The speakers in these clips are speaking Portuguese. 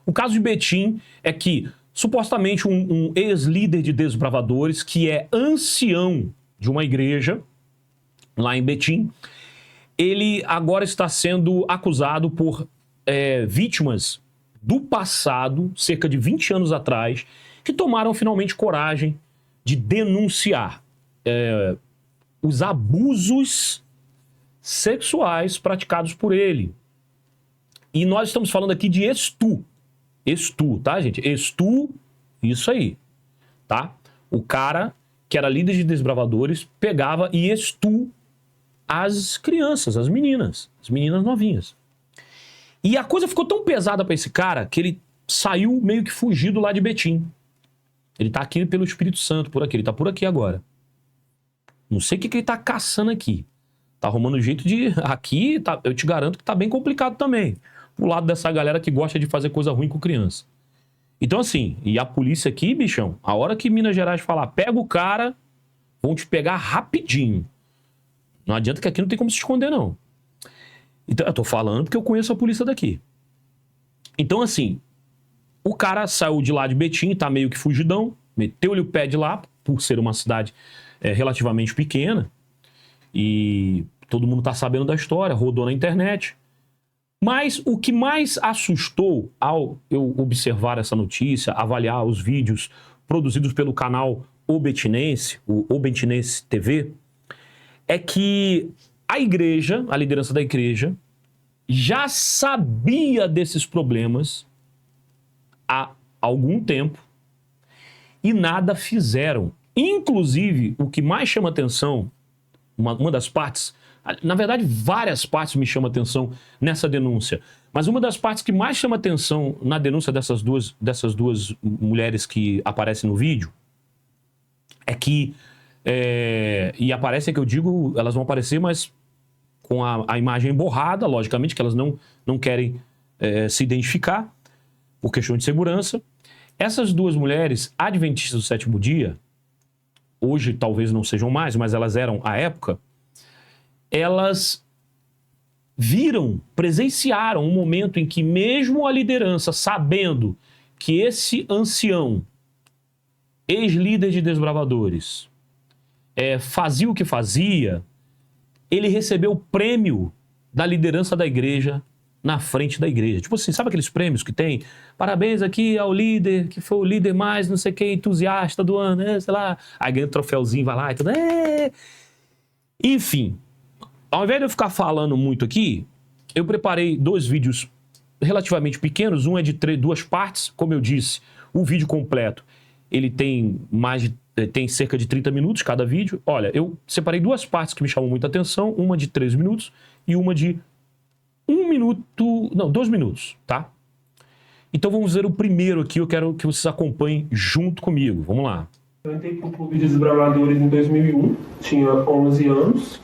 O caso de Betim é que, supostamente, um ex-líder de desbravadores, que é ancião de uma igreja, lá em Betim, ele agora está sendo acusado por vítimas do passado, cerca de 20 anos atrás, que tomaram finalmente coragem de denunciar os abusos sexuais praticados por ele. E nós estamos falando aqui de estu. Estu, tá, gente? Estu, isso aí, tá? O cara que era líder de desbravadores pegava e estu as crianças, as meninas novinhas. E a coisa ficou tão pesada pra esse cara que ele saiu meio que fugido lá de Betim. Ele tá aqui pelo Espírito Santo, por aqui. Ele tá por aqui agora. Não sei o que ele tá caçando aqui. Tá arrumando jeito de... Aqui, eu te garanto que tá bem complicado também. Pro lado dessa galera que gosta de fazer coisa ruim com criança. Então assim, e a polícia aqui, bichão, a hora que Minas Gerais falar, pega o cara, vão te pegar rapidinho. Não adianta que aqui não tem como se esconder, não. Então, eu tô falando porque eu conheço a polícia daqui. Então, assim, o cara saiu de lá de Betim, tá meio que fugidão, meteu-lhe o pé de lá, por ser uma cidade relativamente pequena, e todo mundo tá sabendo da história, rodou na internet. Mas o que mais assustou ao eu observar essa notícia, avaliar os vídeos produzidos pelo canal O Betinense, o O Betinense TV, é que a igreja, a liderança da igreja, já sabia desses problemas há algum tempo e nada fizeram. Inclusive, o que mais chama atenção, uma das partes, na verdade, várias partes me chamam atenção nessa denúncia, mas uma das partes que mais chama atenção na denúncia dessas duas mulheres que aparecem no vídeo é que, e aparecem que eu digo, elas vão aparecer, mas com a imagem borrada, logicamente, que elas não querem se identificar por questão de segurança. Essas duas mulheres adventistas do sétimo dia, hoje talvez não sejam mais, mas elas eram à época, elas presenciaram um momento em que mesmo a liderança, sabendo que esse ancião, ex-líder de desbravadores, fazia o que fazia, ele recebeu o prêmio da liderança da igreja na frente da igreja. Tipo assim, sabe aqueles prêmios que tem? Parabéns aqui ao líder, que foi o líder mais não sei quem, entusiasta do ano, sei lá. Aí ganha um troféuzinho, vai lá e tudo. Enfim, ao invés de eu ficar falando muito aqui, eu preparei 2 vídeos relativamente pequenos. Um é de 2 partes, como eu disse, o vídeo completo. Ele tem tem cerca de 30 minutos cada vídeo. Olha, eu separei 2 partes que me chamam muita atenção, uma de 3 minutos e uma de 2 minutos, tá? Então vamos ver o primeiro aqui, eu quero que vocês acompanhem junto comigo. Vamos lá. Eu entrei pro Clube de Desbravadores em 2001, tinha 11 anos.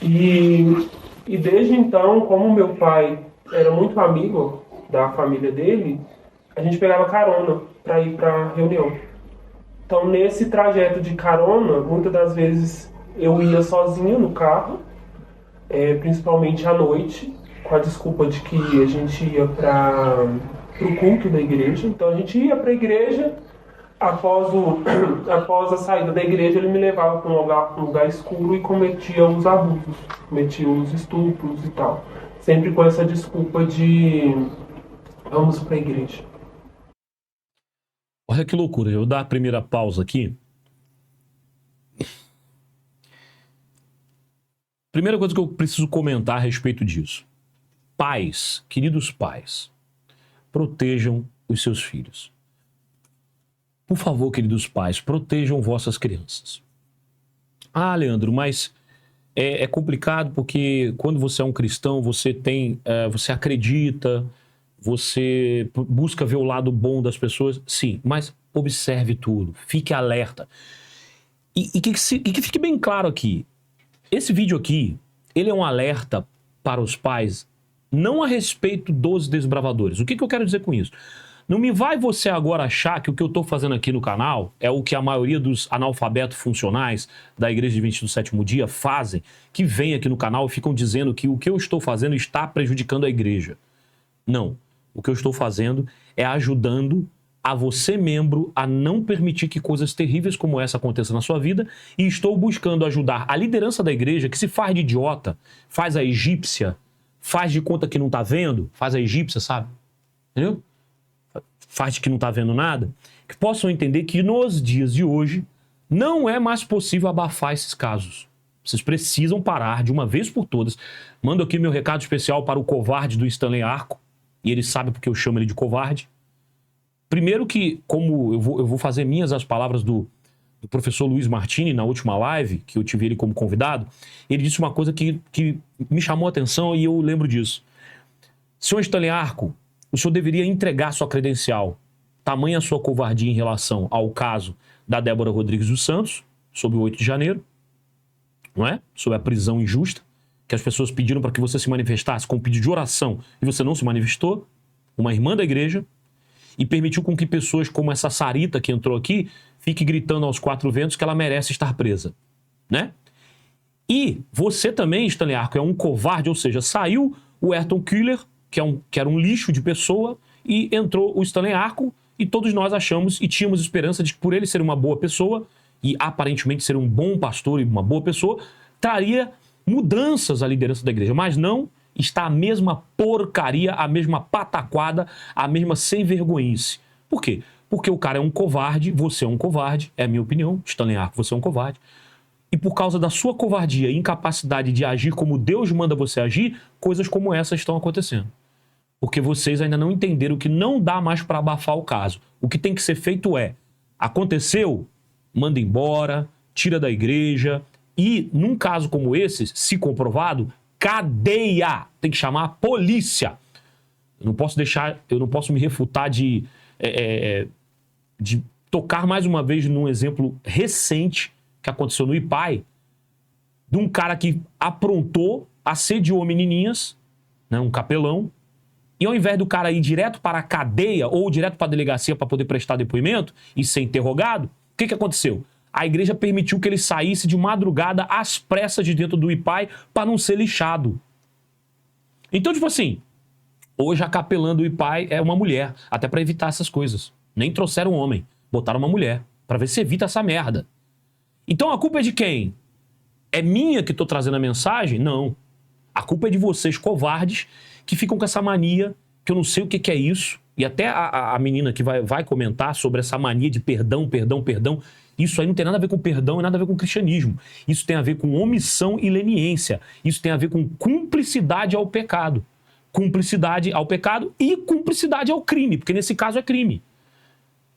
E desde então, como meu pai era muito amigo da família dele, a gente pegava carona para ir para reunião. Então, nesse trajeto de carona, muitas das vezes eu ia sozinho no carro, principalmente à noite, com a desculpa de que a gente ia para o culto da igreja. Então, a gente ia para a igreja, após a saída da igreja, ele me levava para um lugar escuro e cometia os abusos, cometia os estupros e tal. Sempre com essa desculpa de vamos para a igreja. Olha que loucura, eu vou dar a primeira pausa aqui. Primeira coisa que eu preciso comentar a respeito disso. Pais, queridos pais, protejam os seus filhos. Por favor, queridos pais, protejam vossas crianças. Ah, Leandro, mas é complicado porque quando você é um cristão, você acredita, você busca ver o lado bom das pessoas. Sim, mas observe tudo, fique alerta. E que fique bem claro aqui, esse vídeo aqui, ele é um alerta para os pais, não a respeito dos desbravadores. O que eu quero dizer com isso? Não me vai você agora achar que o que eu estou fazendo aqui no canal é o que a maioria dos analfabetos funcionais da Igreja Adventista do Sétimo Dia fazem, que vêm aqui no canal e ficam dizendo que o que eu estou fazendo está prejudicando a igreja. Não. o que eu estou fazendo é ajudando a você, membro, a não permitir que coisas terríveis como essa aconteçam na sua vida, e estou buscando ajudar a liderança da igreja, que se faz de idiota, faz a egípcia, faz de conta que não tá vendo, faz a egípcia, sabe? Entendeu? Faz de que não tá vendo nada, que possam entender que nos dias de hoje não é mais possível abafar esses casos. Vocês precisam parar de uma vez por todas. Mando aqui meu recado especial para o covarde do Stanley Arco, e ele sabe porque eu chamo ele de covarde. Primeiro que, como eu vou fazer minhas as palavras do professor Luiz Martini na última live, que eu tive ele como convidado, ele disse uma coisa que me chamou a atenção e eu lembro disso. Senhor Stanley Arco, o senhor deveria entregar sua credencial. Tamanha a sua covardia em relação ao caso da Débora Rodrigues dos Santos, sobre o 8 de janeiro, não é? Sobre a prisão injusta, que as pessoas pediram para que você se manifestasse com um pedido de oração e você não se manifestou, uma irmã da igreja, e permitiu com que pessoas como essa Sarita que entrou aqui fique gritando aos quatro ventos que ela merece estar presa, né? E você também, Stanley Arco, é um covarde, ou seja, saiu o Ayrton Kühler, que era um lixo de pessoa, e entrou o Stanley Arco, e todos nós achamos e tínhamos esperança de que por ele ser uma boa pessoa, e aparentemente ser um bom pastor e uma boa pessoa, traria mudanças à liderança da igreja, mas não. Está a mesma porcaria, a mesma pataquada, a mesma sem vergonhice. Por quê? Porque o cara é um covarde, você é um covarde, é a minha opinião, Stanley Arco, você é um covarde. E por causa da sua covardia e incapacidade de agir como Deus manda você agir, coisas como essa estão acontecendo. Porque vocês ainda não entenderam que não dá mais para abafar o caso. O que tem que ser feito é, aconteceu, manda embora, tira da igreja e, num caso como esse, se comprovado, cadeia! Tem que chamar a polícia. Eu não posso me refutar de tocar mais uma vez num exemplo recente que aconteceu no IPAI, de um cara que aprontou, assediou menininhas, né, um capelão, e ao invés do cara ir direto para a cadeia ou direto para a delegacia para poder prestar depoimento e ser interrogado, o que aconteceu? A igreja permitiu que ele saísse de madrugada às pressas de dentro do IPAI para não ser lixado. Então, tipo assim, hoje a capelã do IPAI é uma mulher, até para evitar essas coisas. Nem trouxeram um homem, botaram uma mulher, para ver se evita essa merda. Então a culpa é de quem? É minha que estou trazendo a mensagem? Não. A culpa é de vocês, covardes, que ficam com essa mania, que eu não sei o que é isso, e até a menina que vai comentar sobre essa mania de perdão. Isso aí não tem nada a ver com perdão e nada a ver com cristianismo. Isso tem a ver com omissão e leniência. Isso tem a ver com cumplicidade ao pecado. Cumplicidade ao pecado e cumplicidade ao crime, porque nesse caso é crime.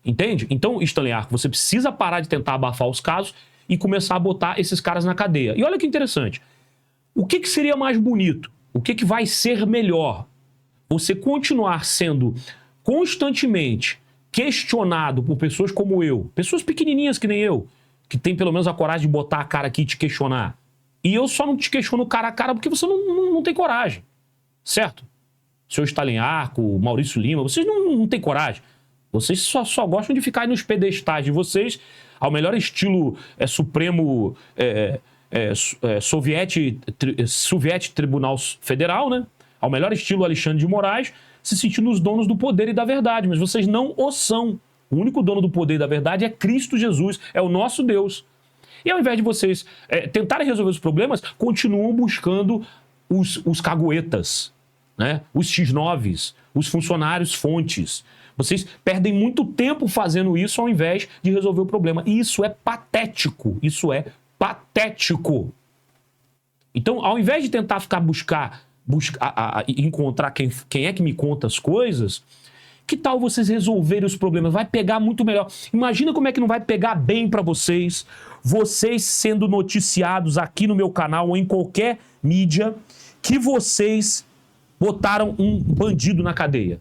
Entende? Então, Stanley Arco, você precisa parar de tentar abafar os casos e começar a botar esses caras na cadeia. E olha que interessante. O que seria mais bonito? O que vai ser melhor? Você continuar sendo constantemente questionado por pessoas como eu, pessoas pequenininhas que nem eu, que tem pelo menos a coragem de botar a cara aqui e te questionar. E eu só não te questiono cara a cara porque você não tem coragem. Certo? O senhor Stanley Arco, o Maurício Lima, vocês não têm coragem. Vocês só gostam de ficar aí nos pedestais de vocês, ao melhor estilo supremo soviético Tribunal Federal, né? Ao melhor estilo Alexandre de Moraes, se sentindo os donos do poder e da verdade, mas vocês não o são. O único dono do poder e da verdade é Cristo Jesus, é o nosso Deus. E ao invés de vocês tentarem resolver os problemas, continuam buscando os caguetas, né? Os X9s, os funcionários fontes. Vocês perdem muito tempo fazendo isso ao invés de resolver o problema. E isso é patético. Isso é patético. Então, ao invés de tentar encontrar quem é que me conta as coisas, que tal vocês resolverem os problemas? Vai pegar muito melhor. Imagina como é que não vai pegar bem para vocês sendo noticiados aqui no meu canal ou em qualquer mídia, que vocês botaram um bandido na cadeia.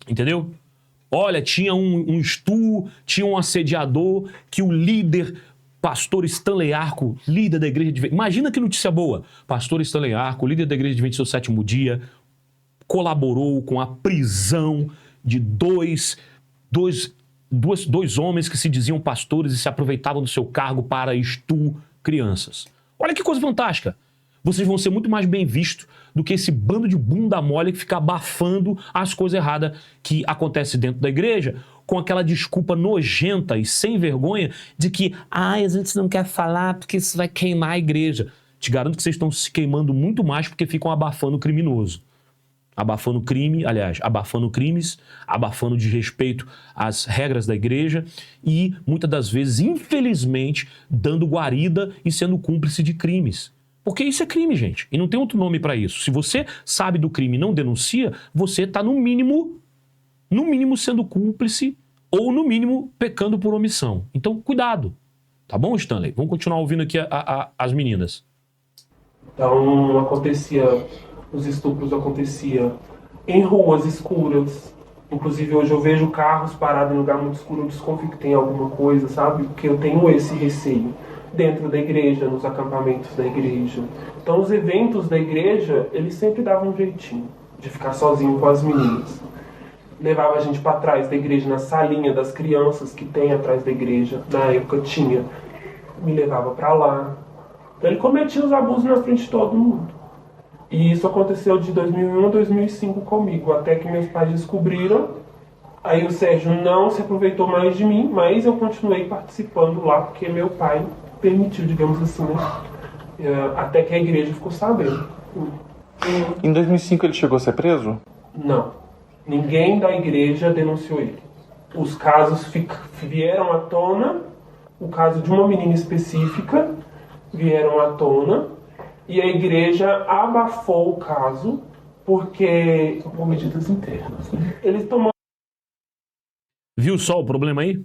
Entendeu? Olha, tinha um estu, tinha um assediador, que o líder, pastor Stanley Arco, líder da igreja de... Imagina que notícia boa. Pastor Stanley Arco, líder da igreja de Adventista do Sétimo Dia, colaborou com a prisão de dois homens que se diziam pastores e se aproveitavam do seu cargo para crianças. Olha que coisa fantástica. Vocês vão ser muito mais bem vistos do que esse bando de bunda mole que fica abafando as coisas erradas que acontecem dentro da igreja, com aquela desculpa nojenta e sem vergonha de que, a gente não quer falar porque isso vai queimar a igreja. Te garanto que vocês estão se queimando muito mais porque ficam abafando o criminoso. Abafando crime, aliás, abafando crimes, abafando desrespeito às regras da igreja e, muitas das vezes, infelizmente, dando guarida e sendo cúmplice de crimes. Porque isso é crime, gente, e não tem outro nome para isso. Se você sabe do crime e não denuncia, você está, no mínimo, sendo cúmplice ou, no mínimo, pecando por omissão. Então, cuidado. Tá bom, Stanley? Vamos continuar ouvindo aqui as meninas. Então, os estupros aconteciam em ruas escuras. Inclusive, hoje eu vejo carros parados em lugar muito escuro, eu desconfio que tem alguma coisa, sabe? Porque eu tenho esse receio. Dentro da igreja, nos acampamentos da igreja. Então, os eventos da igreja, eles sempre davam um jeitinho de ficar sozinho com as meninas. Levava a gente para trás da igreja, na salinha das crianças que tem atrás da igreja. Na época tinha. Me levava para lá. Então, ele cometia os abusos na frente de todo mundo. E isso aconteceu de 2001 a 2005 comigo, até que meus pais descobriram. Aí o Sérgio não se aproveitou mais de mim, mas eu continuei participando lá, porque meu pai permitiu, digamos assim, né? Até que a igreja ficou sabendo. Em 2005 ele chegou a ser preso? Não. Ninguém da igreja denunciou ele. Os casos vieram à tona, o caso de uma menina específica vieram à tona, e a igreja abafou o caso, porque... por medidas internas, né? Eles tomaram... Viu só o problema aí?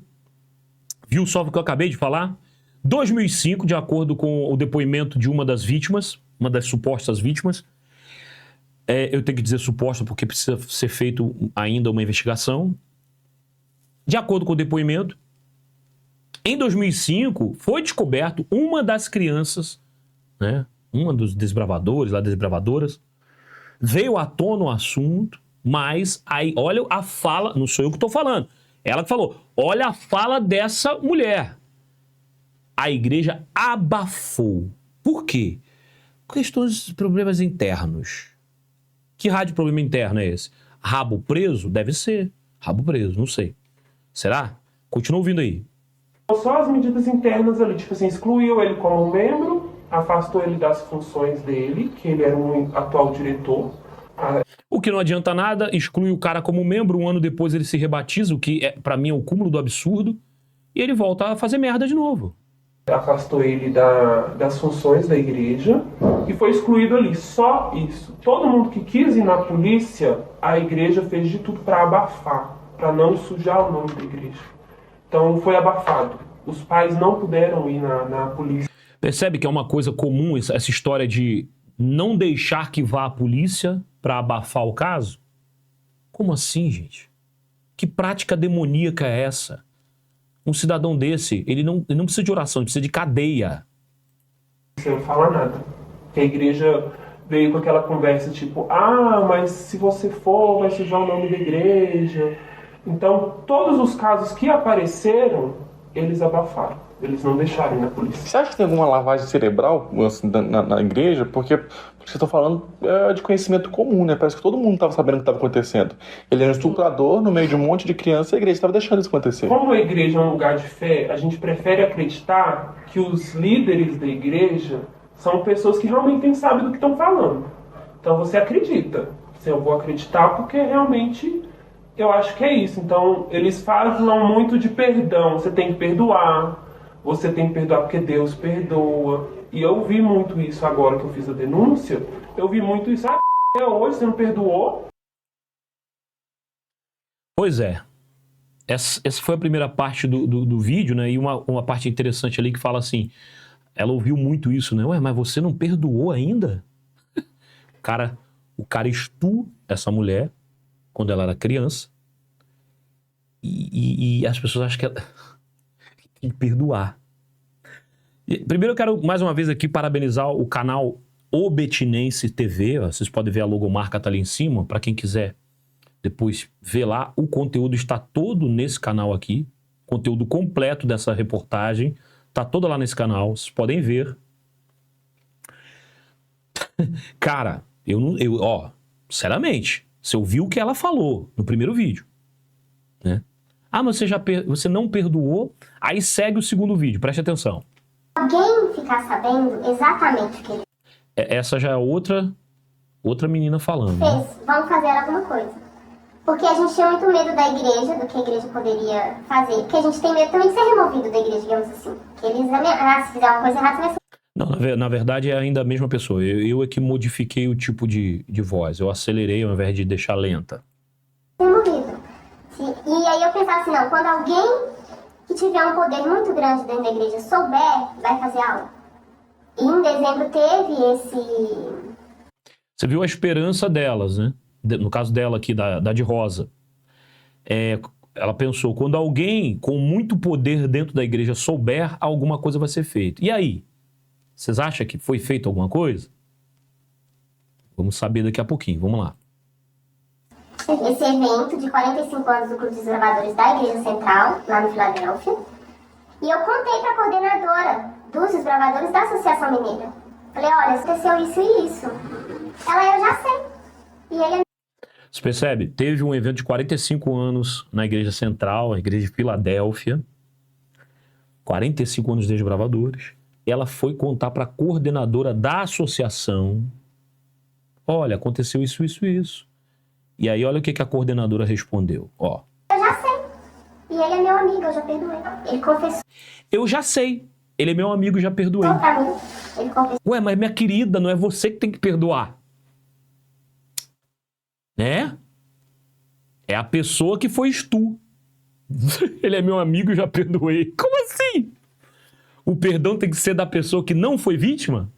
Viu só o que eu acabei de falar? 2005, de acordo com o depoimento de uma das vítimas, uma das supostas vítimas, eu tenho que dizer suposta porque precisa ser feito ainda uma investigação. De acordo com o depoimento, em 2005 foi descoberto uma das crianças, né, uma dos desbravadores, lá desbravadoras, veio à tona o assunto, mas aí, olha a fala, não sou eu que estou falando, ela que falou, olha a fala dessa mulher. A igreja abafou. Por quê? Questões, problemas internos. Que raio de problema interno é esse? Rabo preso? Deve ser. Rabo preso, não sei. Será? Continua ouvindo aí. Só as medidas internas ali, tipo assim, excluiu ele como membro, afastou ele das funções dele, que ele era um atual diretor. O que não adianta nada, exclui o cara como membro, um ano depois ele se rebatiza, o que pra mim é o cúmulo do absurdo, e ele volta a fazer merda de novo. Afastou ele das funções da igreja e foi excluído ali, só isso. Todo mundo que quis ir na polícia, a igreja fez de tudo para abafar, para não sujar o nome da igreja. Então foi abafado. Os pais não puderam ir na polícia. Percebe que é uma coisa comum essa história de não deixar que vá a polícia para abafar o caso? Como assim, gente? Que prática demoníaca é essa? Um cidadão desse, ele não precisa de oração, ele precisa de cadeia. Sem falar nada. Que a igreja veio com aquela conversa tipo, mas se você for, vai sujar o nome da igreja. Então, todos os casos que apareceram, eles abafaram. Eles não deixaram na polícia. Você acha que tem alguma lavagem cerebral assim, na igreja? Porque você está falando de conhecimento comum, né? Parece que todo mundo estava sabendo o que estava acontecendo. Ele era um estuprador no meio de um monte de criança e a igreja estava deixando isso acontecer. Como a igreja é um lugar de fé, a gente prefere acreditar que os líderes da igreja são pessoas que realmente sabem do que estão falando. Então você acredita. Eu vou acreditar porque realmente eu acho que é isso. Então eles falam muito de perdão. Você tem que perdoar. Você tem que perdoar porque Deus perdoa. E eu vi muito isso agora que eu fiz a denúncia. Eu vi muito isso. Hoje você não perdoou? Pois é. Essa foi a primeira parte do vídeo, né? E uma parte interessante ali que fala assim, ela ouviu muito isso, né? Ué, mas você não perdoou ainda? O cara estupra essa mulher quando ela era criança. E as pessoas acham que ela tem que perdoar. Primeiro eu quero mais uma vez aqui parabenizar o canal O Betinense TV. Vocês podem ver a logomarca tá ali em cima, para quem quiser depois ver lá. O conteúdo está todo nesse canal aqui. Conteúdo completo dessa reportagem tá todo lá nesse canal. Vocês podem ver. Cara, Ó, sinceramente, você ouviu o que ela falou no primeiro vídeo, né? Ah, mas você não perdoou, aí segue o segundo vídeo, preste atenção. Alguém ficar sabendo exatamente o que ele Essa já é outra menina falando. Né? fez, vão fazer alguma coisa. Porque a gente tinha muito medo da igreja, do que a igreja poderia fazer. Porque a gente tem medo também de ser removido da igreja, digamos assim. Que eles se fizer uma coisa errada, você vai ser Não, na verdade é ainda a mesma pessoa. Eu é que modifiquei o tipo de voz. Eu acelerei ao invés de deixar lenta. removido. E aí eu pensava assim, não, quando alguém que tiver um poder muito grande dentro da igreja souber, vai fazer algo. E em dezembro teve esse... Você viu a esperança delas, né? No caso dela aqui, da de rosa. Ela pensou, quando alguém com muito poder dentro da igreja souber, alguma coisa vai ser feita. E aí? Vocês acham que foi feita alguma coisa? Vamos saber daqui a pouquinho. Vamos lá. esse evento de 45 anos do Clube dos Gravadores da Igreja Central, lá no Filadélfia. E eu contei para a coordenadora dos desbravadores da Associação Mineira. Falei, olha, aconteceu isso e isso. Ela, eu já sei. E ele... Você percebe? Teve um evento de 45 anos na Igreja Central, a Igreja de Filadélfia. 45 anos de desbravadores. Ela foi contar para a coordenadora da associação. Olha, aconteceu isso, isso e isso. E aí, olha o que a coordenadora respondeu. Ó. Eu já sei. E ele é meu amigo, eu já perdoei. Ele confessou Eu já sei. Ele é meu amigo, já perdoei. pra mim. Ele confessou. Ué, mas minha querida, não é você que tem que perdoar. Né? É a pessoa que foi tu. Ele é meu amigo, já perdoei. Como assim? O perdão tem que ser da pessoa que não foi vítima?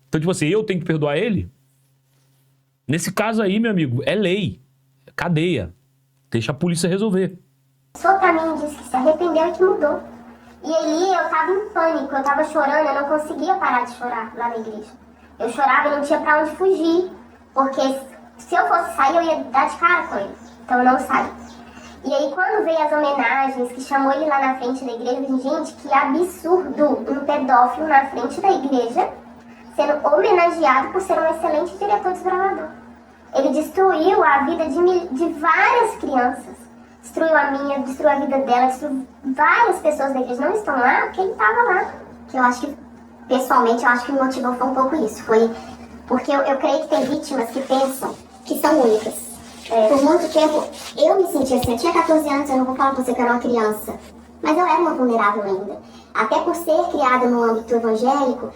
Então, tipo assim, eu tenho que perdoar ele? Nesse caso aí, meu amigo, é lei. É cadeia. Deixa a polícia resolver. Confessou pra mim, disse que se arrependeu e que mudou. E aí eu tava em pânico, eu tava chorando, eu não conseguia parar de chorar lá na igreja. Eu chorava e não tinha pra onde fugir. Porque se eu fosse sair, eu ia dar de cara com ele. Então eu não saí. E aí quando veio as homenagens, que chamou ele lá na frente da igreja, eu falei, gente, que absurdo um pedófilo na frente da igreja sendo homenageado por ser um excelente diretor desbravador. Ele destruiu a vida de várias crianças. Destruiu a minha, destruiu a vida dela, destruiu várias pessoas da igreja. Não estão lá porque ele estava lá. Que eu acho que, pessoalmente, eu acho que me motivou foi um pouco isso. Foi porque eu creio que tem vítimas que pensam que são únicas. Por muito tempo, eu me sentia assim. Eu tinha 14 anos, eu não vou falar pra você que eu era uma criança. Mas eu era uma vulnerável ainda. Até por ser criada no âmbito evangélico,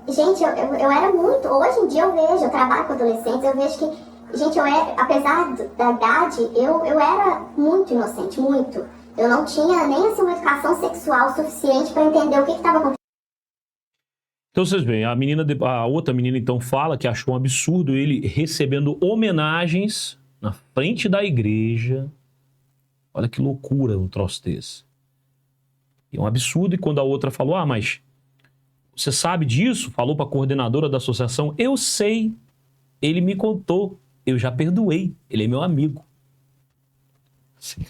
gente, eu era muito... Hoje em dia eu vejo, eu trabalho com adolescentes, eu vejo que, gente, apesar da idade, eu era muito inocente, muito. Eu não tinha nem assim, uma educação sexual suficiente para entender o que estava acontecendo. Então vocês veem, a outra menina então fala que achou um absurdo ele recebendo homenagens na frente da igreja. Olha que loucura um troço desse. É um absurdo. E quando a outra falou, mas você sabe disso? Falou para a coordenadora da associação. Eu sei. Ele me contou. Eu já perdoei. Ele é meu amigo. Assim,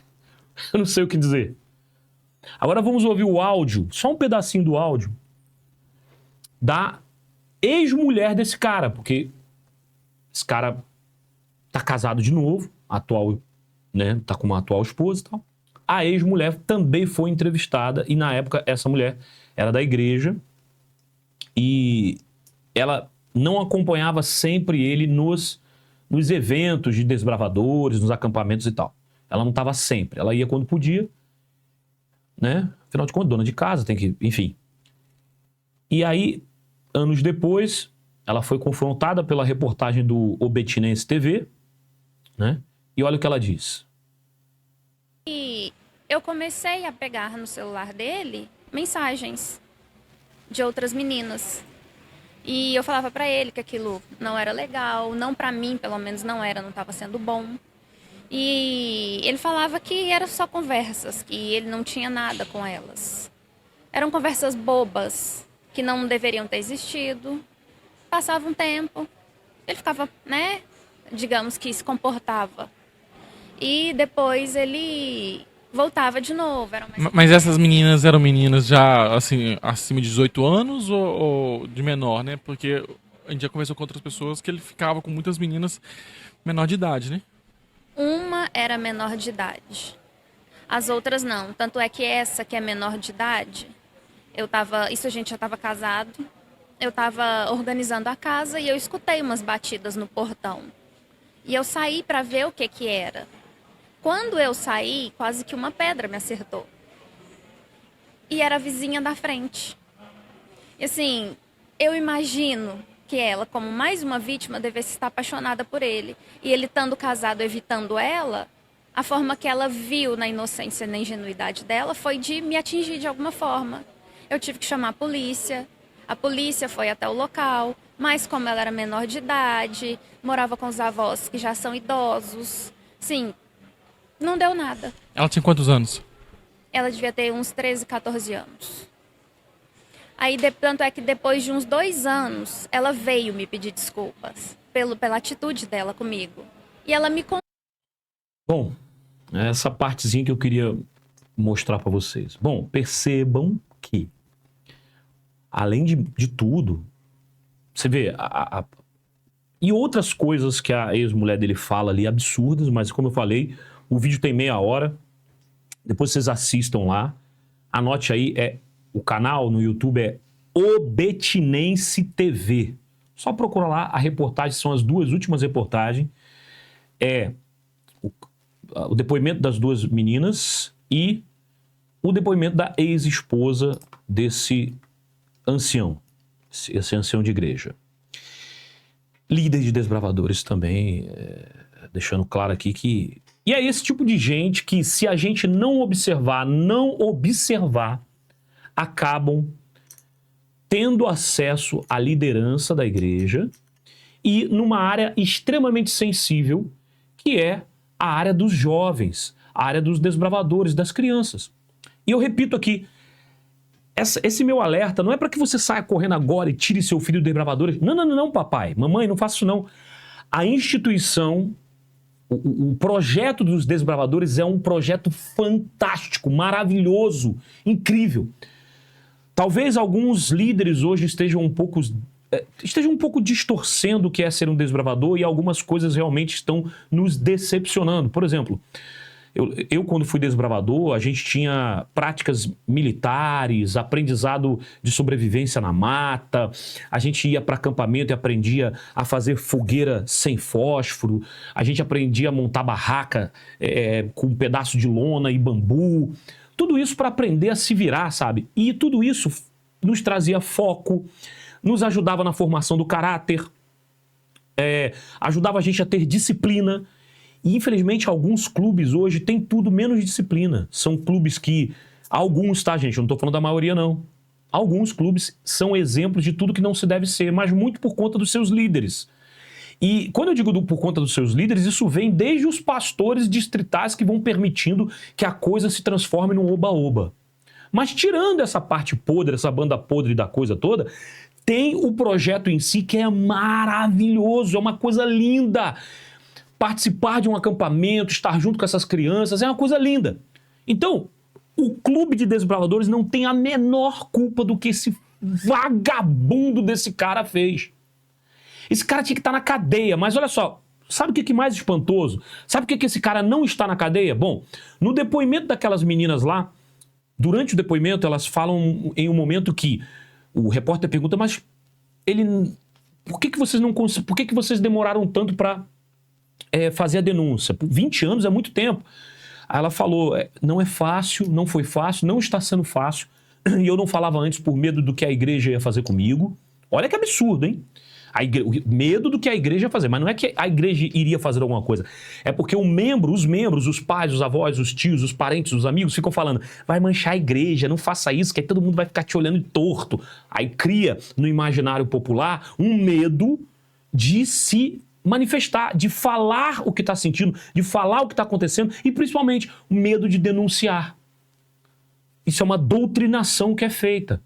eu não sei o que dizer. Agora vamos ouvir o áudio, só um pedacinho do áudio, da ex-mulher desse cara, porque esse cara tá casado de novo, atual, né? Tá com uma atual esposa e tal. A ex-mulher também foi entrevistada e na época essa mulher era da igreja e ela não acompanhava sempre ele nos eventos de desbravadores, nos acampamentos e tal. Ela não estava sempre, ela ia quando podia, né? Afinal de contas, dona de casa, tem que, enfim. E aí, anos depois, ela foi confrontada pela reportagem do O Betinense TV, né? E olha o que ela diz. E eu comecei a pegar no celular dele mensagens de outras meninas. E eu falava pra ele que aquilo não era legal, não pra mim, pelo menos não estava sendo bom. E ele falava que era só conversas, que ele não tinha nada com elas. Eram conversas bobas, que não deveriam ter existido. Passava um tempo, ele ficava, né, digamos que se comportava. E depois ele voltava de novo. Mas essas meninas eram meninas já, assim, acima de 18 anos ou de menor, né? Porque a gente já conversou com outras pessoas que ele ficava com muitas meninas menor de idade, né? Uma era menor de idade. As outras não. Tanto é que essa que é menor de idade, isso a gente já estava casado, eu estava organizando a casa e eu escutei umas batidas no portão. E eu saí para ver o que era. Quando eu saí, quase que uma pedra me acertou. E era a vizinha da frente. E assim, eu imagino que ela, como mais uma vítima, devesse estar apaixonada por ele. E ele, estando casado, evitando ela, a forma que ela viu na inocência e na ingenuidade dela foi de me atingir de alguma forma. Eu tive que chamar a polícia foi até o local, mas como ela era menor de idade, morava com os avós que já são idosos, sim, não deu nada. Ela tinha quantos anos? Ela devia ter uns 13, 14 anos. Aí, tanto é que depois de uns 2 anos, ela veio me pedir desculpas pela atitude dela comigo. E ela me contou. Bom, essa partezinha que eu queria mostrar para vocês. Bom, percebam que, além de tudo, você vê, e outras coisas que a ex-mulher dele fala ali, absurdas, mas como eu falei, o vídeo tem meia hora, depois vocês assistam lá, anote aí, o canal no YouTube é O Betinense TV. Só procura lá, a reportagem, são as 2 últimas reportagens, o depoimento das 2 meninas e o depoimento da ex-esposa desse ancião, esse ancião de igreja. Líder de desbravadores também, deixando claro aqui que... E é esse tipo de gente que, se a gente não observar, acabam tendo acesso à liderança da igreja e numa área extremamente sensível, que é a área dos jovens, a área dos desbravadores, das crianças. E eu repito aqui, esse meu alerta não é para que você saia correndo agora e tire seu filho dos desbravadores. Não, papai, mamãe, não faça isso não. A instituição, o projeto dos desbravadores é um projeto fantástico, maravilhoso, incrível. Talvez alguns líderes hoje estejam um pouco distorcendo o que é ser um desbravador e algumas coisas realmente estão nos decepcionando. Por exemplo, eu quando fui desbravador, a gente tinha práticas militares, aprendizado de sobrevivência na mata, a gente ia para acampamento e aprendia a fazer fogueira sem fósforo, a gente aprendia a montar barraca com um pedaço de lona e bambu, tudo isso para aprender a se virar, sabe? E tudo isso nos trazia foco, nos ajudava na formação do caráter, ajudava a gente a ter disciplina. E, infelizmente, alguns clubes hoje têm tudo menos disciplina. São clubes que... Alguns, tá, gente? Eu não tô falando da maioria, não. Alguns clubes são exemplos de tudo que não se deve ser, mas muito por conta dos seus líderes. E quando eu digo por conta dos seus líderes, isso vem desde os pastores distritais que vão permitindo que a coisa se transforme num oba-oba. Mas tirando essa parte podre, essa banda podre da coisa toda, tem o projeto em si que é maravilhoso, é uma coisa linda. Participar de um acampamento, estar junto com essas crianças, é uma coisa linda. Então, o clube de desbravadores não tem a menor culpa do que esse vagabundo desse cara fez. Esse cara tinha que estar na cadeia, mas olha só, sabe o que é mais espantoso? Sabe por que esse cara não está na cadeia? Bom, no depoimento daquelas meninas lá, durante o depoimento, elas falam em um momento que o repórter pergunta, mas por que vocês demoraram tanto para fazer a denúncia? Por 20 anos é muito tempo. Aí ela falou, não é fácil, não foi fácil, não está sendo fácil, e eu não falava antes por medo do que a igreja ia fazer comigo. Olha que absurdo, hein? O medo do que a igreja ia fazer, mas não é que a igreja iria fazer alguma coisa, é porque os membros, os pais, os avós, os tios, os parentes, os amigos ficam falando, vai manchar a igreja, não faça isso, que aí todo mundo vai ficar te olhando torto. Aí cria no imaginário popular um medo de se manifestar, de falar o que está sentindo, de falar o que está acontecendo e principalmente o medo de denunciar. Isso é uma doutrinação que é feita.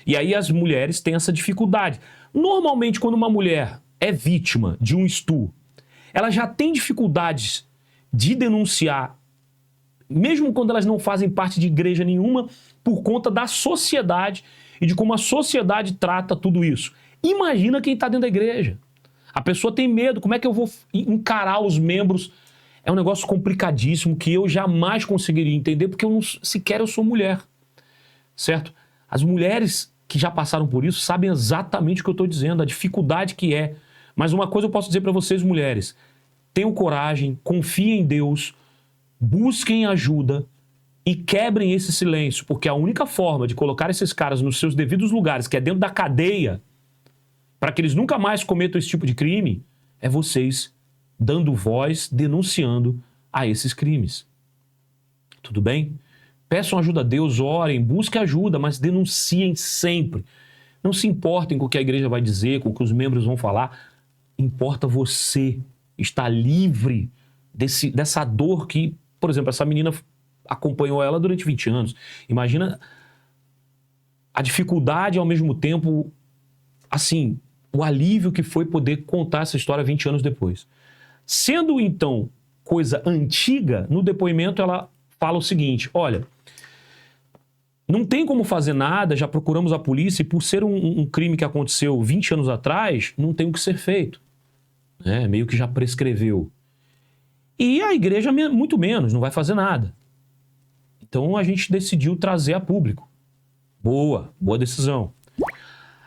E aí as mulheres têm essa dificuldade. Normalmente, quando uma mulher é vítima de um estupro, ela já tem dificuldades de denunciar, mesmo quando elas não fazem parte de igreja nenhuma, por conta da sociedade e de como a sociedade trata tudo isso. Imagina quem está dentro da igreja. A pessoa tem medo, como é que eu vou encarar os membros? É um negócio complicadíssimo que eu jamais conseguiria entender, porque sequer eu sou mulher, certo? As mulheres que já passaram por isso sabem exatamente o que eu estou dizendo, a dificuldade que é. Mas uma coisa eu posso dizer para vocês, mulheres, tenham coragem, confiem em Deus, busquem ajuda e quebrem esse silêncio, porque a única forma de colocar esses caras nos seus devidos lugares, que é dentro da cadeia, para que eles nunca mais cometam esse tipo de crime, é vocês dando voz, denunciando a esses crimes. Tudo bem? Peçam ajuda a Deus, orem, busquem ajuda, mas denunciem sempre. Não se importem com o que a igreja vai dizer, com o que os membros vão falar. Importa você estar livre dessa dor que, por exemplo, essa menina acompanhou ela durante 20 anos. Imagina a dificuldade e, ao mesmo tempo, assim, o alívio que foi poder contar essa história 20 anos depois. Sendo, então, coisa antiga, no depoimento ela fala o seguinte, olha, não tem como fazer nada, já procuramos a polícia e por ser um crime que aconteceu 20 anos atrás, não tem o que ser feito. Meio que já prescreveu. E a igreja muito menos, não vai fazer nada. Então a gente decidiu trazer a público. Boa decisão.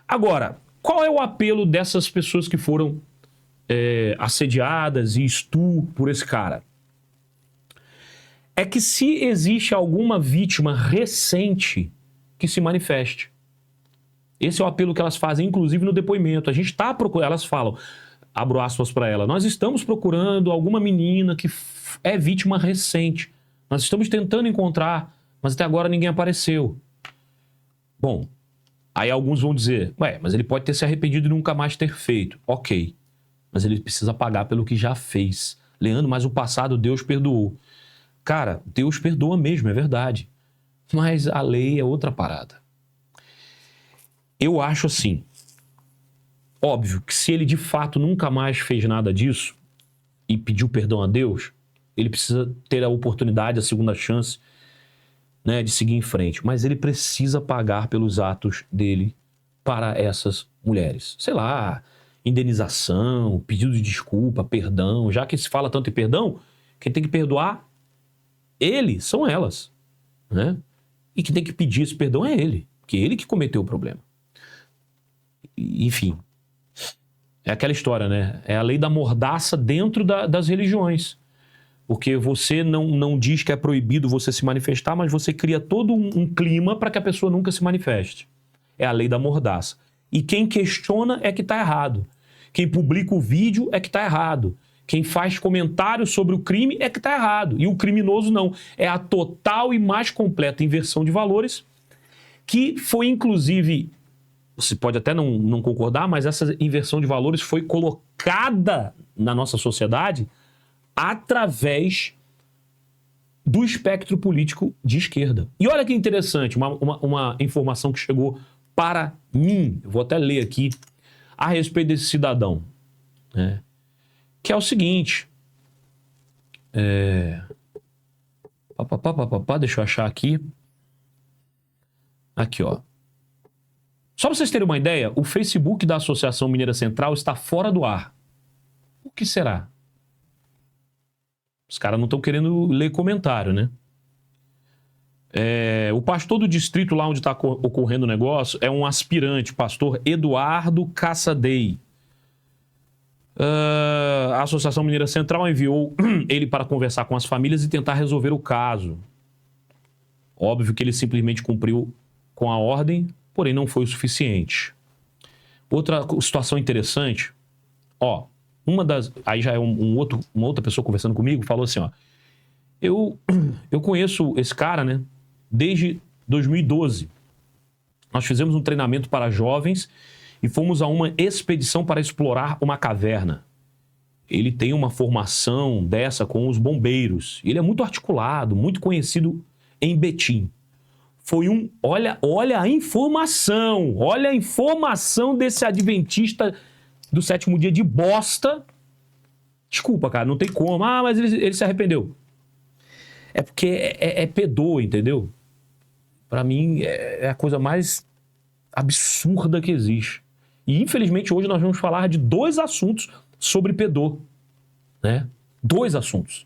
Agora, qual é o apelo dessas pessoas que foram assediadas e por esse cara? É que se existe alguma vítima recente que se manifeste. Esse é o apelo que elas fazem, inclusive no depoimento. A gente está procurando, elas falam, abro aspas para ela, nós estamos procurando alguma menina que é vítima recente. Nós estamos tentando encontrar, mas até agora ninguém apareceu. Bom, aí alguns vão dizer, mas ele pode ter se arrependido e nunca mais ter feito. Ok, mas ele precisa pagar pelo que já fez. Leandro, mas o passado Deus perdoou. Cara, Deus perdoa mesmo, é verdade. Mas a lei é outra parada. Eu acho assim, óbvio que se ele de fato nunca mais fez nada disso e pediu perdão a Deus, ele precisa ter a oportunidade, a segunda chance, né, de seguir em frente. Mas ele precisa pagar pelos atos dele para essas mulheres. Sei lá, indenização, pedido de desculpa, perdão. Já que se fala tanto em perdão, quem tem que perdoar são elas, né? E quem tem que pedir esse perdão é ele, porque é ele que cometeu o problema. Enfim, é aquela história, né? É a lei da mordaça dentro das religiões. Porque você não diz que é proibido você se manifestar, mas você cria todo um clima para que a pessoa nunca se manifeste. É a lei da mordaça. E quem questiona é que está errado. Quem publica o vídeo é que está errado. Quem faz comentários sobre o crime é que está errado. E o criminoso não. É a total e mais completa inversão de valores, que foi, inclusive, você pode até não concordar, mas essa inversão de valores foi colocada na nossa sociedade através do espectro político de esquerda. E olha que interessante, uma informação que chegou para mim, eu vou até ler aqui, a respeito desse cidadão, né? Que é o seguinte, deixa eu achar aqui, ó. Só para vocês terem uma ideia, o Facebook da Associação Mineira Central está fora do ar. O que será? Os caras não estão querendo ler comentário, né? O pastor do distrito lá onde está ocorrendo o negócio é um aspirante, pastor Eduardo Caçadei. A Associação Mineira Central enviou ele para conversar com as famílias e tentar resolver o caso. Óbvio que ele simplesmente cumpriu com a ordem, porém não foi o suficiente. Outra situação interessante, aí já é uma outra pessoa conversando comigo, falou assim, eu conheço esse cara, né, desde 2012. Nós fizemos um treinamento para jovens e fomos a uma expedição para explorar uma caverna. Ele tem uma formação dessa com os bombeiros. Ele é muito articulado, muito conhecido em Betim. Foi olha a informação desse adventista do sétimo dia de bosta. Desculpa, cara, não tem como. Mas ele se arrependeu. É porque é pedô, entendeu? Pra mim, é a coisa mais absurda que existe. E, infelizmente, hoje nós vamos falar de 2 assuntos sobre pedô, né? 2 assuntos.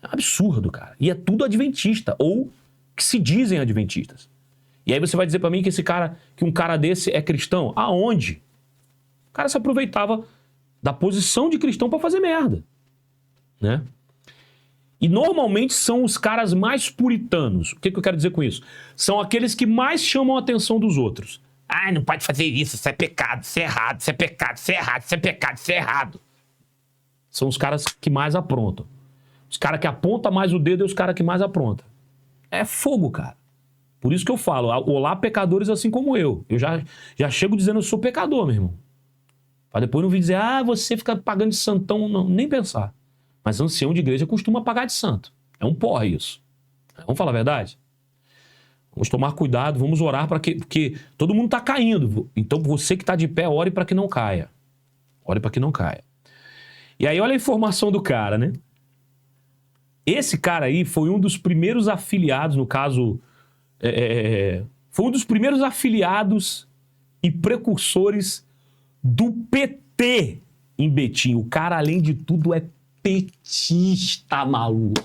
É um absurdo, cara. E é tudo adventista, ou que se dizem adventistas. E aí você vai dizer pra mim que um cara desse é cristão? Aonde? O cara se aproveitava da posição de cristão pra fazer merda, né? E normalmente são os caras mais puritanos. O que eu quero dizer com isso? São aqueles que mais chamam a atenção dos outros. Ah, não pode fazer isso é pecado, isso é errado, isso é pecado, isso é errado, isso é pecado, isso é errado. São os caras que mais aprontam. Os caras que apontam mais o dedo é os caras que mais aprontam. É fogo, cara. Por isso que eu falo, olá pecadores assim como eu. Eu já chego dizendo eu sou pecador, meu irmão. Pra depois não vir dizer, você fica pagando de santão, não, nem pensar. Mas ancião de igreja costuma pagar de santo. É um porra isso. Vamos falar a verdade? Vamos tomar cuidado, vamos orar porque todo mundo tá caindo. Então você que tá de pé, ore para que não caia. Ore para que não caia. E aí olha a informação do cara, né? Esse cara aí foi um dos primeiros afiliados, no caso... foi um dos primeiros afiliados e precursores do PT em Betim. O cara, além de tudo, é petista, maluco.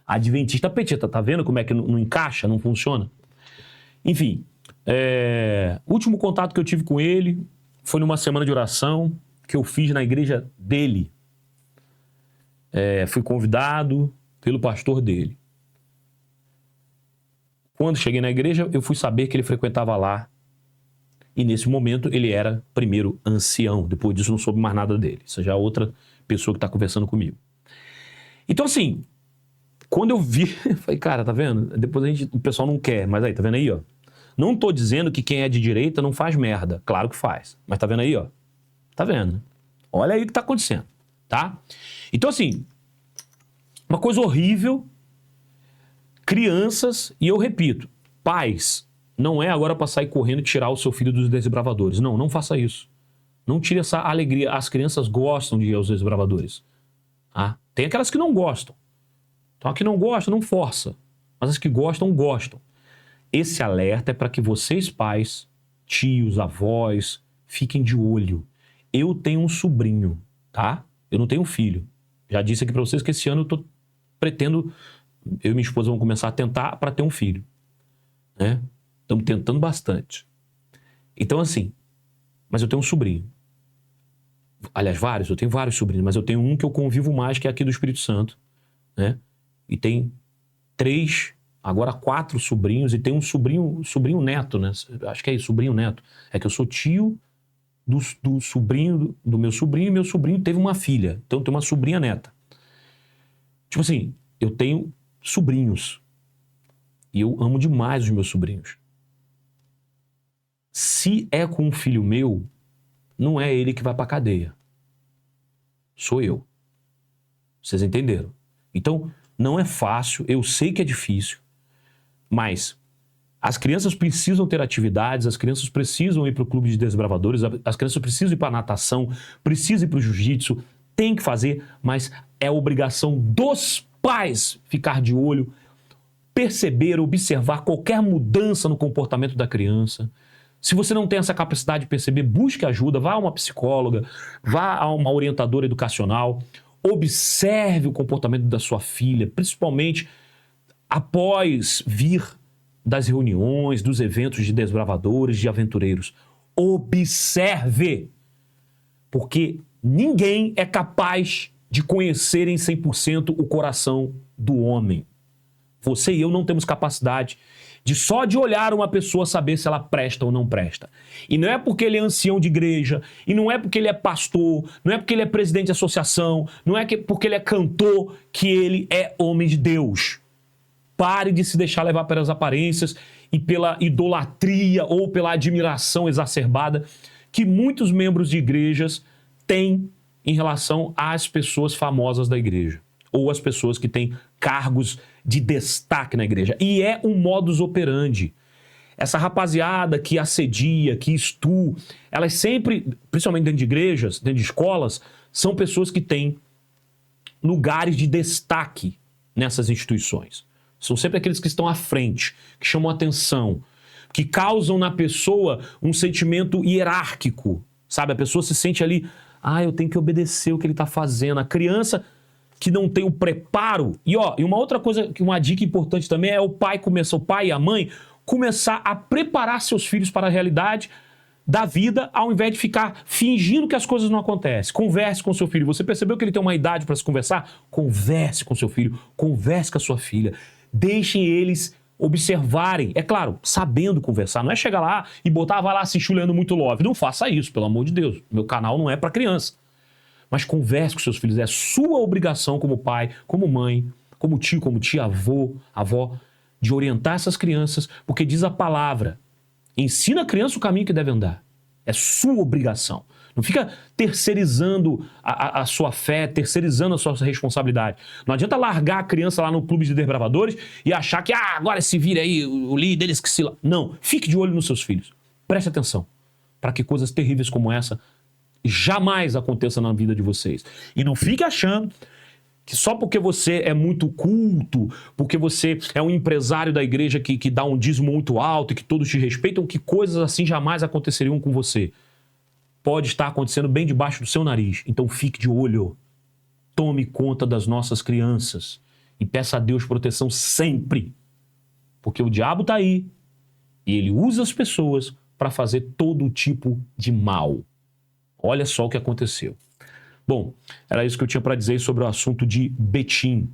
Adventista petista, tá vendo como é que não encaixa, não funciona? Enfim, o último contato que eu tive com ele foi numa semana de oração que eu fiz na igreja dele. Fui convidado pelo pastor dele. Quando cheguei na igreja, eu fui saber que ele frequentava lá. E nesse momento ele era primeiro ancião. Depois disso não soube mais nada dele. Isso já é outra pessoa que está conversando comigo. Então assim, quando eu vi, falei, cara, tá vendo? Depois o pessoal não quer, mas aí, tá vendo aí, ó? Não tô dizendo que quem é de direita não faz merda. Claro que faz. Mas tá vendo aí, ó? Tá vendo, né? Olha aí o que tá acontecendo, tá? Então assim, uma coisa horrível, crianças, e eu repito, pais, não é agora pra sair correndo e tirar o seu filho dos desbravadores. Não, não faça isso. Não tire essa alegria. As crianças gostam de ir aos desbravadores. Ah, tem aquelas que não gostam. Então a que não gosta, não força. Mas as que gostam, gostam. Esse alerta é para que vocês, pais, tios, avós, fiquem de olho. Eu tenho um sobrinho, tá? Eu não tenho um filho. Já disse aqui para vocês que esse ano eu pretendo, eu e minha esposa vamos começar a tentar para ter um filho, né? Estamos tentando bastante. Então assim, mas eu tenho um sobrinho. Aliás, eu tenho vários sobrinhos, mas eu tenho um que eu convivo mais, que é aqui do Espírito Santo, né? E tem 3, agora 4 sobrinhos, e tem um sobrinho neto, né? Acho que é isso, sobrinho neto. É que eu sou tio do sobrinho, do meu sobrinho, e meu sobrinho teve uma filha. Então tem uma sobrinha neta. Tipo assim, eu tenho sobrinhos. E eu amo demais os meus sobrinhos. Se é com um filho meu, não é ele que vai pra cadeia. Sou eu. Vocês entenderam? Então, não é fácil, eu sei que é difícil, mas as crianças precisam ter atividades, as crianças precisam ir para o clube de desbravadores, as crianças precisam ir para a natação, precisam ir para o jiu-jitsu, tem que fazer, mas é obrigação dos pais ficar de olho, perceber, observar qualquer mudança no comportamento da criança. Se você não tem essa capacidade de perceber, busque ajuda, vá a uma psicóloga, vá a uma orientadora educacional, observe o comportamento da sua filha, principalmente após vir das reuniões, dos eventos de desbravadores, de aventureiros. Observe! Porque ninguém é capaz de conhecer em 100% o coração do homem. Você e eu não temos capacidade de só de olhar uma pessoa saber se ela presta ou não presta. E não é porque ele é ancião de igreja, e não é porque ele é pastor, não é porque ele é presidente de associação, não é porque ele é cantor que ele é homem de Deus. Pare de se deixar levar pelas aparências e pela idolatria ou pela admiração exacerbada que muitos membros de igrejas têm em relação às pessoas famosas da igreja ou às pessoas que têm cargos de destaque na igreja. E é um modus operandi. Essa rapaziada que assedia, que elas sempre, principalmente dentro de igrejas, dentro de escolas, são pessoas que têm lugares de destaque nessas instituições. São sempre aqueles que estão à frente, que chamam a atenção. que causam na pessoa um sentimento hierárquico, sabe? A pessoa se sente ali, eu tenho que obedecer o que ele está fazendo. A criança que não tem o preparo. E uma outra coisa, uma dica importante também é o pai e a mãe começar a preparar seus filhos para a realidade da vida, ao invés de ficar fingindo que as coisas não acontecem. Converse com seu filho. Você percebeu que ele tem uma idade para se conversar? Converse com seu filho, converse com a sua filha. Deixem eles observarem, é claro, sabendo conversar. Não é chegar lá e botar, vai lá assistir o Leandro Muito Love. Não faça isso, pelo amor de Deus. Meu canal não é para criança. Mas converse com seus filhos. É sua obrigação como pai, como mãe, como tio, como tia, avó, de orientar essas crianças, porque diz a palavra, ensina a criança o caminho que deve andar. É sua obrigação. Não fica terceirizando a sua fé, terceirizando a sua responsabilidade. Não adianta largar a criança lá no clube de desbravadores e achar que, agora se vira aí, o líder, eles que se... Não, fique de olho nos seus filhos. Preste atenção para que coisas terríveis como essa jamais aconteçam na vida de vocês. E não fique achando que só porque você é muito culto, porque você é um empresário da igreja que dá um dízimo muito alto e que todos te respeitam, que coisas assim jamais aconteceriam com você. Pode estar acontecendo bem debaixo do seu nariz. Então fique de olho. Tome conta das nossas crianças. E peça a Deus proteção sempre. Porque o diabo está aí. E ele usa as pessoas para fazer todo tipo de mal. Olha só o que aconteceu. Bom, era isso que eu tinha para dizer sobre o assunto de Betim.